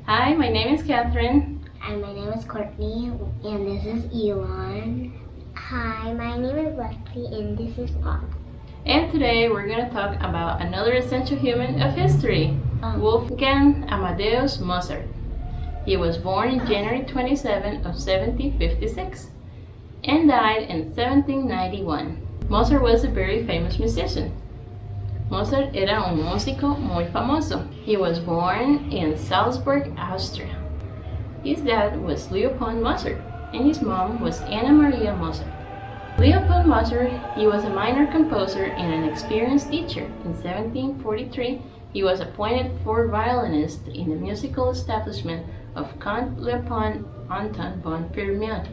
Hi, my name is Catherine. Hi, my name is Courtney, and this is Elon. Hi, my name is Leslie, and this is Paul. And today we're going to talk about another essential human of history, Wolfgang Amadeus Mozart. He was born in January 27 of 1756 and died in 1791. Mozart was a very famous musician. Mozart era un músico muy famoso. He was born in Salzburg, Austria. His dad was Leopold Mozart, and his mom was Anna Maria Mozart. Leopold Mozart, he was a minor composer and an experienced teacher. In 1743, he was appointed fourth violinist in the musical establishment of Count Leopold Anton von Firmian,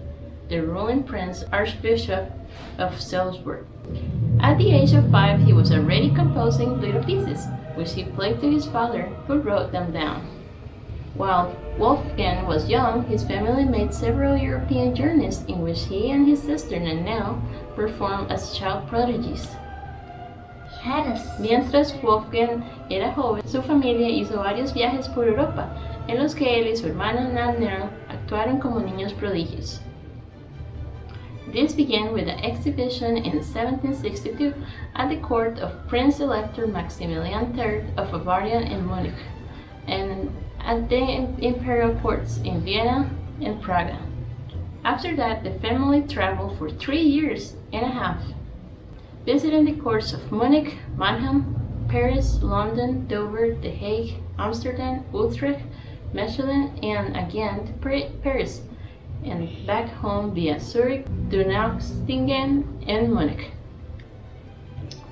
the ruling Prince Archbishop of Salzburg. At the age of 5, he was already composing little pieces, which he played to his father, who wrote them down. While Wolfgang was young, his family made several European journeys in which he and his sister Nanel performed as child prodigies. Mientras Wolfgang era joven, su familia hizo varios viajes por Europa, en los que él y su hermana Nanel actuaron como niños prodigios. This began with an exhibition in 1762 at the court of Prince Elector Maximilian III of Bavaria in Munich, and at the imperial courts in Vienna and Prague. After that, the family traveled for 3 years and a half, visiting the courts of Munich, Mannheim, Paris, London, Dover, The Hague, Amsterdam, Utrecht, Mechelen, and again to Paris, and back home via Zurich, Donaueschingen, and Munich.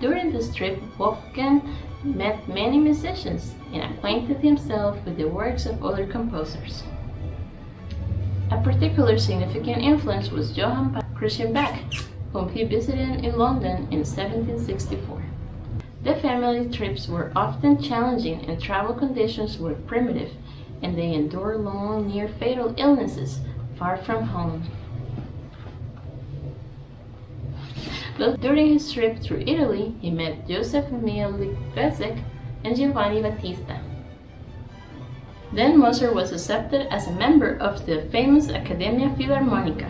During this trip, Wolfgang met many musicians and acquainted himself with the works of other composers. A particular significant influence was Johann Christian Bach, whom he visited in London in 1764. The family trips were often challenging and travel conditions were primitive, and they endured long, near-fatal illnesses far from home. But during his trip through Italy, he met Joseph Emil Litvesek and Giovanni Battista. Then Mozart was accepted as a member of the famous Accademia Filarmonica.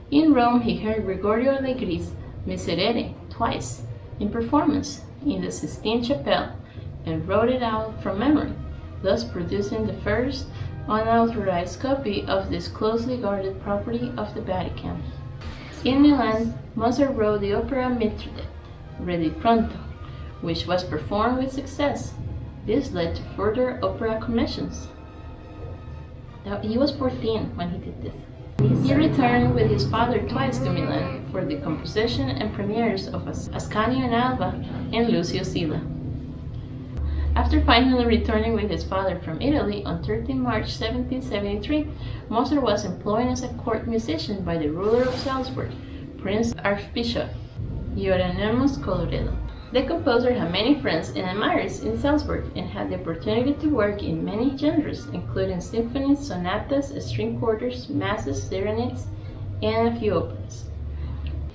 In Rome, he heard Gregorio Allegri's Miserere twice in performance in the Sistine Chapel and wrote it out from memory, thus producing the first unauthorized copy of this closely guarded property of the Vatican. In Milan, Mozart wrote the opera Mithridates, Ready Pronto, which was performed with success. This led to further opera commissions. Now, he was 14 when he did this. He returned with his father twice to Milan for the composition and premieres of Ascanio and Alba and Lucio Silla. After finally returning with his father from Italy on 13 March 1773, Mozart was employed as a court musician by the ruler of Salzburg, Prince Archbishop Hieronymus Colloredo. The composer had many friends and admirers in Salzburg and had the opportunity to work in many genres, including symphonies, sonatas, string quartets, masses, serenades, and a few operas.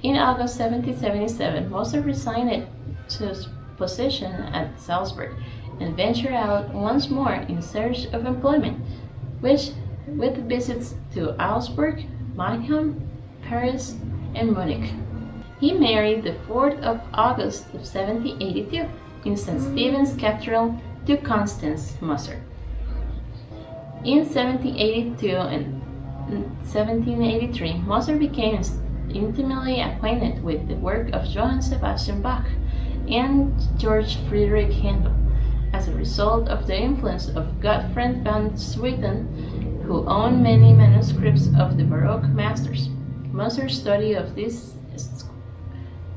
In August 1777, Mozart resigned his position at Salzburg and ventured out once more in search of employment, with visits to Augsburg, Mannheim, Paris, and Munich. He married the 4th of August of 1782 in St. Stephen's Cathedral to Constance Mozart. In 1782 and 1783, Mozart became intimately acquainted with the work of Johann Sebastian Bach and George Friedrich Handel, as a result of the influence of Gottfried van Swieten, who owned many manuscripts of the Baroque masters. Mozart's study of these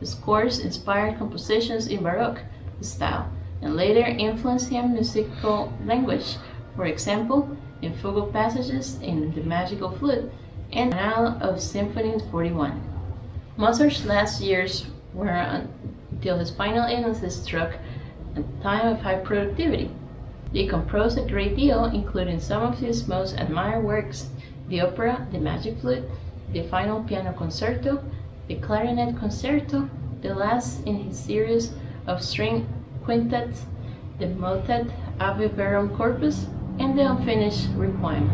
scores inspired compositions in Baroque style and later influenced his musical language, for example, in fugal passages in The Magical Flute and Finale of Symphony 41. Mozart's last years were until his final illness struck a time of high productivity. He composed a great deal, including some of his most admired works, the opera The Magic Flute, the Final Piano Concerto, the Clarinet Concerto, the last in his series of string quintets, the motet Ave Verum Corpus, and the unfinished Requiem.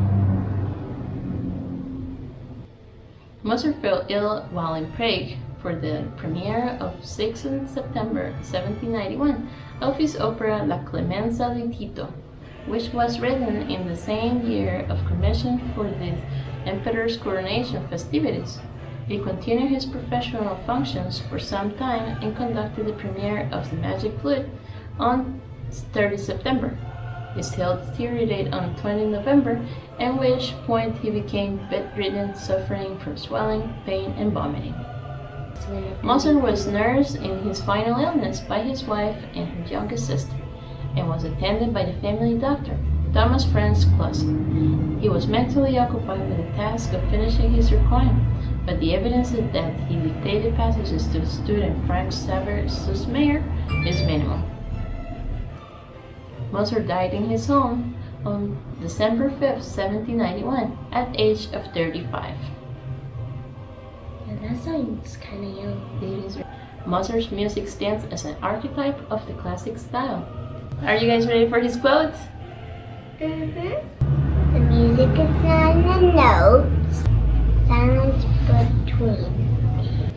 Mozart fell ill while in Prague for the premiere of 6 September 1791 of his opera La Clemenza di Tito, which was written in the same year of commission for the emperor's coronation festivities. He continued his professional functions for some time and conducted the premiere of The Magic Flute on 30 September. His health deteriorated on 20 November, at which point he became bedridden, suffering from swelling, pain, and vomiting. Mozart was nursed in his final illness by his wife and her youngest sister, and was attended by the family doctor, Thomas Franz Klossen. He was mentally occupied with the task of finishing his Requiem, but the evidence that he dictated passages to the student Frank Xaver Mayer is minimal. Mozart died in his home on December 5, 1791, at the age of 35. Yeah, that sounds kind of young. Mozart's music stands as an archetype of the classic style. Are you guys ready for his quotes? The music is on the notes. Silence between.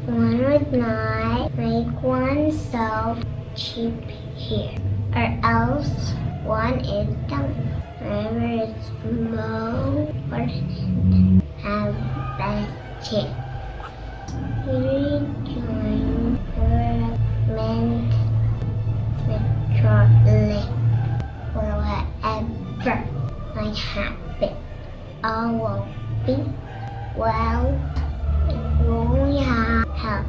One would not make oneself cheap here, or else one is dumb. Remember, it's more important have bad chance. Rejoin recommend withdrawal for whatever might happen. All will be well if we have help.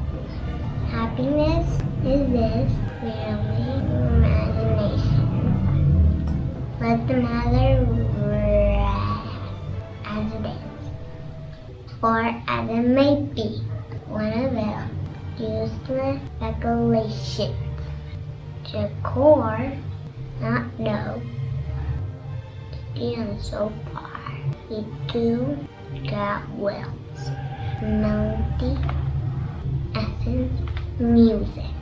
Happiness is this merely imagination. Let the matter rest as it is, or as it may be, one of them useless speculations. To core, not know, and so far, we do got wills, melody, essence, music.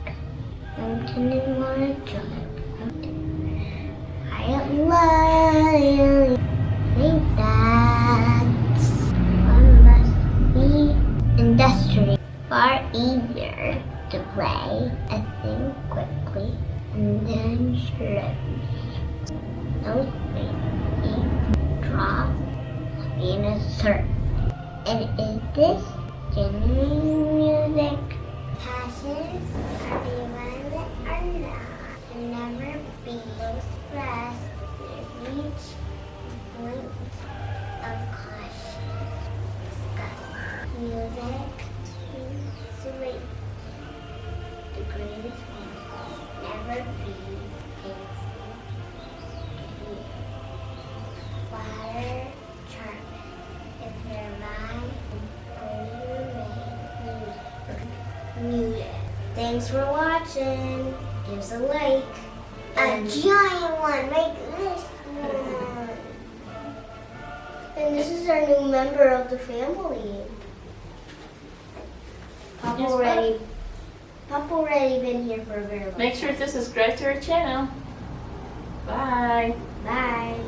Intended one joy. I love think that one must be industrial, far easier to play a thing quickly and then slowly. Those things drop in a circle. And is this genuine music? Passions are be violent or not, and never be expressed and reach a point of caution. Music is sweet. The greatest one never be painful. Flatter, charming. If your mind music. Thanks for watching. Give us a like. A giant one like this one. And this is our new member of the family. Papa already been here for a very long time. Make sure to subscribe to our channel. Bye. Bye.